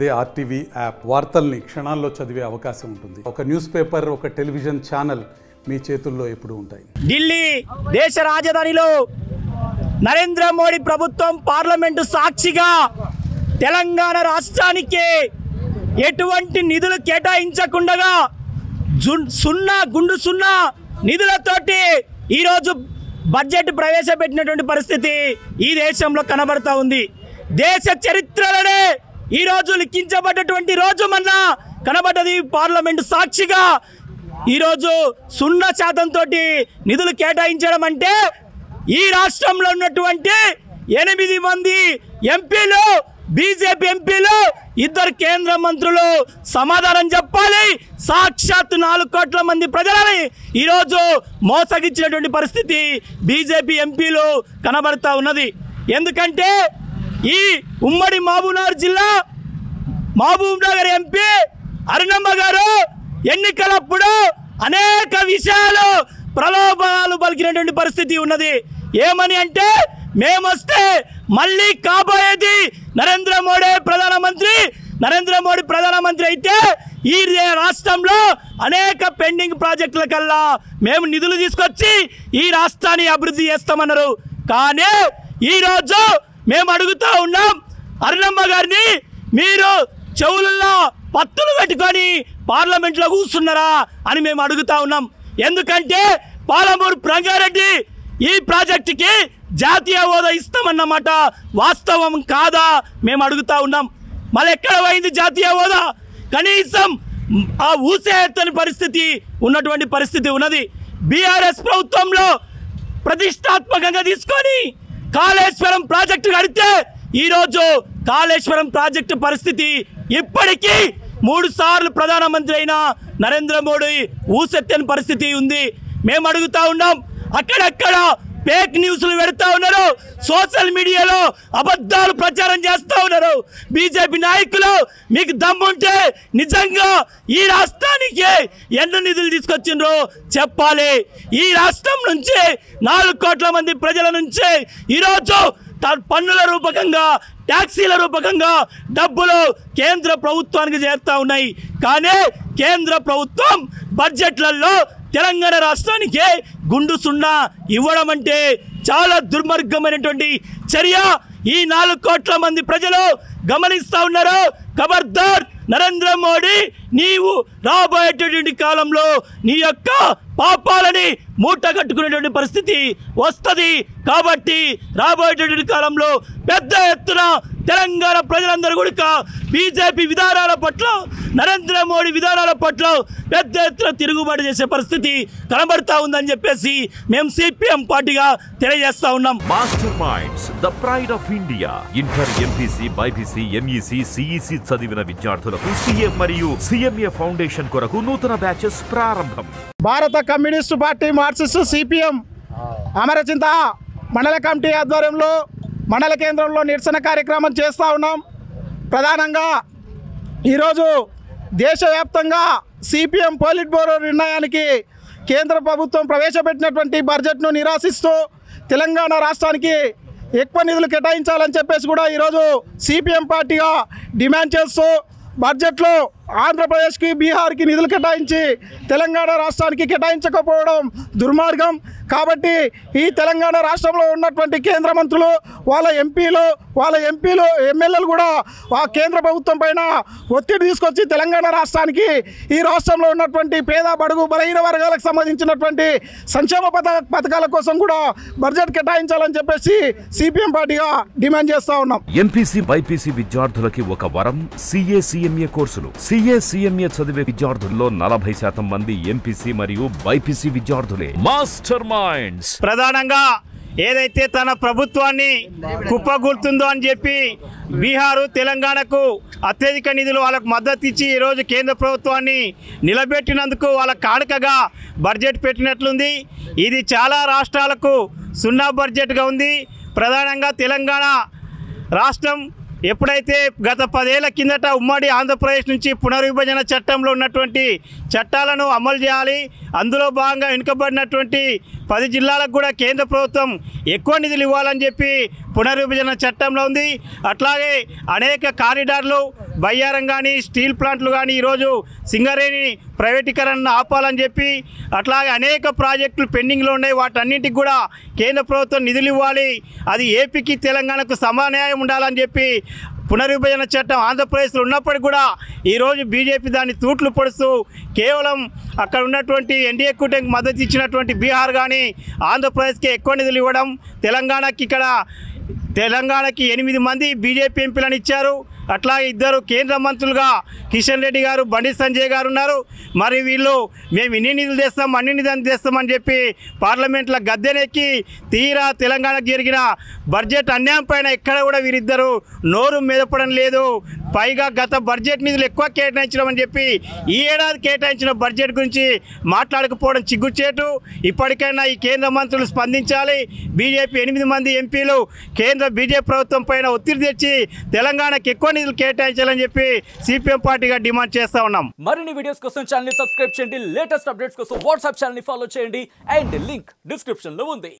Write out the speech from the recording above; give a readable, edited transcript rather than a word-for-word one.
అదే RTV app వార్తల్ని క్షణాల్లో చదివే అవకాశం ఉంటుంది. ఒక న్యూస్ పేపర్, ఒక టెలివిజన్ ఛానల్ మీ చేతుల్లో ఎప్పుడూ ఉంటాయి. ఢిల్లీ దేశ రాజధానిలో నరేంద్ర మోడీ ప్రభుత్వం పార్లమెంటు సాక్షిగా తెలంగాణ రాష్ట్రానికి ఎటువంటి నిధులు కేటాయించకుండా సున్నా నిధులతోటి ఈరోజు బడ్జెట్ ప్రవేశపెట్టినటువంటి పరిస్థితి ఈ దేశంలో కనబడతా ఉంది. దేశ చరిత్రలోనే ఈరోజు లిఖించబడ్డటువంటి రోజు మన్నా కనబడ్డది. పార్లమెంటు సాక్షిగా ఈరోజు 0% నిధులు కేటాయించడం అంటే ఈ రాష్ట్రంలో ఉన్నటువంటి 8 మంది ఎంపీలు, బీజేపీ ఎంపీలు, 2 కేంద్ర మంత్రులు సమాధానం చెప్పాలి. సాక్షాత్ 4 కోట్ల మంది ప్రజలని ఈరోజు మోసగిచ్చినటువంటి పరిస్థితి బీజేపీ ఎంపీలు కనబడతా ఉన్నది. ఎందుకంటే ఈ ఉమ్మడి మహబూబ్నగర్ జిల్లా మహబూబ్నగర్ ఎంపీ అరుణమ్మ గారు ఎన్నికలప్పుడు అనేక విషయాలు ప్రలోభాలు పలికినటువంటి పరిస్థితి ఉన్నది. ఏమని అంటే మేమొస్తే మళ్ళీ కాబోయేది నరేంద్ర మోడీ ప్రధానమంత్రి. నరేంద్ర మోడీ ప్రధానమంత్రి అయితే ఈ రాష్ట్రంలో అనేక పెండింగ్ ప్రాజెక్టుల కల్లా మేము నిధులు తీసుకొచ్చి ఈ రాష్ట్రాన్ని అభివృద్ధి చేస్తామన్నారు. కానీ ఈరోజు మేము అడుగుతూ ఉన్నాం, అరుణమ్మ గారిని మీరు చెవులలో పత్తులు పెట్టుకొని పార్లమెంట్లో కూర్చున్నారా అని మేము అడుగుతా ఉన్నాం. ఎందుకంటే పాలమూరు రంగారెడ్డి ఈ ప్రాజెక్టుకి జాతీయ హోదా ఇస్తామన్నమాట వాస్తవం కాదా మేము అడుగుతా ఉన్నాం. మళ్ళీ ఎక్కడ పోయింది జాతీయ హోదా? కనీసం ఆ ఊసే ఎత్తని పరిస్థితి ఉన్నటువంటి పరిస్థితి ఉన్నది. బీఆర్ఎస్ ప్రభుత్వంలో ప్రతిష్టాత్మకంగా తీసుకొని కాళేశ్వరం ప్రాజెక్టు కడితే ఈరోజు కాళేశ్వరం ప్రాజెక్టు పరిస్థితి ఇప్పటికీ 3 సార్లు ప్రధానమంత్రి అయిన నరేంద్ర మోడీ ఊసెత్తని పరిస్థితి ఉంది. మేము అడుగుతా ఉన్నాం, అక్కడక్కడ ఫేక్ న్యూస్లు పెడతా ఉన్నారు, సోషల్ మీడియాలో అబద్ధాలు ప్రచారం చేస్తూ ఉన్నారు. బీజేపీ నాయకులు మీకు దమ్ముంటే నిజంగా ఈ రాష్ట్రానికి ఎన్ని నిధులు తీసుకొచ్చిండ్రో చెప్పాలి. ఈ రాష్ట్రం నుంచి 4 కోట్ల మంది ప్రజల నుంచి ఈరోజు పన్నుల రూపకంగా, ట్యాక్సీల రూపకంగా డబ్బులు కేంద్ర ప్రభుత్వానికి చేరుతా ఉన్నాయి. కానీ కేంద్ర ప్రభుత్వం బడ్జెట్లలో తెలంగాణ రాష్ట్రానికి గుండు 0 ఇవ్వడం అంటే చాలా దుర్మార్గమైనటువంటి చర్య. ఈ 4 కోట్ల మంది ప్రజలు గమనిస్తూ ఉన్నారు. ఖబర్దార్ నరేంద్ర మోడీ, నీవు రాబోయేటటువంటి కాలంలో నీ యొక్క పాపాలని మూట కట్టుకునేటువంటి పరిస్థితి వస్తుంది. కాబట్టి రాబోయేటటువంటి కాలంలో పెద్ద ఎత్తున తెలంగాణ ప్రజలందరూ కూడా బీజేపీ విధానాల పట్ల, నరేంద్ర మోడీ విధానాల పట్ల పెద్ద ఎత్తున తిరుగుబాటు చేసే పరిస్థితి కనబడతా ఉందని చెప్పేసి మేము సిపిఎం పార్టీగా తెలియజేస్తా ఉన్నాం. Master minds, the pride of India. Inter, MPC, BiPC, MEC, CEC చదివిన విద్యార్థులకు సిఏ మరియు సిఎంఏ ఫౌండేషన్ కొరకు నూతన బ్యాచెస్ ప్రారంభం. భారత communist party Marxist CPM Amarchinta మండల కమిటీ ఆధ్వర్యంలో మండల కేంద్రంలో నిరసన కార్యక్రమం చేస్తూ ఉన్నాం. ప్రధానంగా ఈరోజు దేశవ్యాప్తంగా సిపిఎం పోలిట్ బ్యూరో నిర్ణయానికి కేంద్ర ప్రభుత్వం ప్రవేశపెట్టినటువంటి బడ్జెట్ను నిరాశిస్తూ తెలంగాణ రాష్ట్రానికి ఎక్కువ నిధులు కేటాయించాలని చెప్పేసి కూడా ఈరోజు సిపిఎం పార్టీగా డిమాండ్ చేస్తూ బడ్జెట్లో ఆంధ్రప్రదేశ్కి, బీహార్కి నిధులు కేటాయించి తెలంగాణ రాష్ట్రానికి కేటాయించకపోవడం దుర్మార్గం. కాబట్టి ఈ తెలంగాణ రాష్ట్రంలో ఉన్నటువంటి కేంద్ర మంత్రులు, వాళ్ళ ఎంపీలు ఎమ్మెల్యేలు కూడా ఆ కేంద్ర ప్రభుత్వం పైన ఒత్తిడి తీసుకొచ్చి తెలంగాణ రాష్ట్రానికి, ఈ రాష్ట్రంలో ఉన్నటువంటి పేద, బడుగు, బలహీన వర్గాలకు సంబంధించినటువంటి సంక్షేమ పథకాల కోసం కూడా బడ్జెట్ కేటాయించాలని చెప్పేసి సిపిఎం పార్టీగా డిమాండ్ చేస్తూ ఉన్నాం. ఎంపీసీ, బైపీసీ విద్యార్థులకి ఒక వరం సిఏ, సిఎంఏ కోర్సులు. సిఏ, సిఎంఏ చదివే విద్యార్థుల్లో 40% మంది ఎంపీసీ మరియు బైపీసీ విద్యార్థులే. మాస్టర్ మైండ్స్ ప్రధానంగా ఏదైతే తన ప్రభుత్వాన్ని కుప్పగూలుతుందో అని చెప్పి బీహారు, తెలంగాణకు అత్యధిక నిధులు వాళ్ళకు మద్దతు ఇచ్చి ఈరోజు కేంద్ర ప్రభుత్వాన్ని నిలబెట్టినందుకు వాళ్ళ కానుకగా బడ్జెట్ పెట్టినట్లుంది. ఇది చాలా రాష్ట్రాలకు 0 బడ్జెట్గా ఉంది. ప్రధానంగా తెలంగాణ రాష్ట్రం ఎప్పుడైతే గత 10 ఏళ్ల కిందట ఉమ్మడి ఆంధ్రప్రదేశ్ నుంచి పునర్విభజన చట్టంలో ఉన్నటువంటి చట్టాలను అమలు చేయాలి, అందులో భాగంగా వెనుకబడినటువంటి 10 జిల్లాలకు కూడా కేంద్ర ప్రభుత్వం ఎక్కువ నిధులు ఇవ్వాలని చెప్పి పునర్విభజన చట్టంలో ఉంది. అట్లాగే అనేక కారిడార్లు బయ్యారం కానీ స్టీల్ ప్లాంట్లు కానీ ఈరోజు సింగరేణి ప్రైవేటీకరణను ఆపాలని చెప్పి అట్లాగే అనేక ప్రాజెక్టులు పెండింగ్లో ఉన్నాయి. వాటన్నింటికి కూడా కేంద్ర ప్రభుత్వం నిధులు ఇవ్వాలి, అది ఏపీకి తెలంగాణకు సమాన్యాయం ఉండాలని చెప్పి పునర్విభజన చట్టం ఆంధ్రప్రదేశ్లో ఉన్నప్పటికీ కూడా ఈరోజు బీజేపీ దాన్ని తూట్లు పొడుస్తూ కేవలం అక్కడ ఉన్నటువంటి ఎన్డీఏ కూటమికి మద్దతు ఇచ్చినటువంటి బీహార్ కానీ ఆంధ్రప్రదేశ్కి ఎక్కువ నిధులు ఇవ్వడం, తెలంగాణకి 8 మంది బీజేపీ ఎంపీలను ఇచ్చారు. అట్లాగే 2 కేంద్ర మంత్రులుగా కిషన్ రెడ్డి గారు, బండి సంజయ్ గారు ఉన్నారు. మరి వీళ్ళు మేము ఇన్ని నిధులు తెస్తాం అన్ని నిధులు తెస్తామని చెప్పి పార్లమెంట్లో గద్దెనెక్కి తీరా తెలంగాణకు జరిగిన బడ్జెట్ అన్యాయం పైన ఎక్కడ కూడా వీరిద్దరూ నోరు మెదపడం లేదు. పైగా గత బడ్జెట్ నిధులు ఎక్కువ కేటాయించడం చెప్పి ఈ ఏడాది కేటాయించిన బడ్జెట్ గురించి మాట్లాడకపోవడం చిగ్గుచేటు. ఇప్పటికైనా ఈ కేంద్ర మంత్రులు స్పందించాలి. బీజేపీ 8 మంది ఎంపీలు కేంద్ర బీజేపీ ప్రభుత్వం పైన ఒత్తిడి తెచ్చి తెలంగాణకు ఎక్కువ నిధులు కేటాయించాలని చెప్పి సిపిఎం పార్టీగా డిమాండ్ చేస్తా ఉన్నాం. మరిన్ని వీడియోస్ కోసం ఛానల్ ని సబ్స్క్రైబ్ చేయండి, లేటెస్ట్ అప్డేట్స్ కోసం వాట్సాప్ ఛానల్ ని ఫాలో చేయండి అండ్ లింక్ డిస్క్రిప్షన్ లో ఉంది.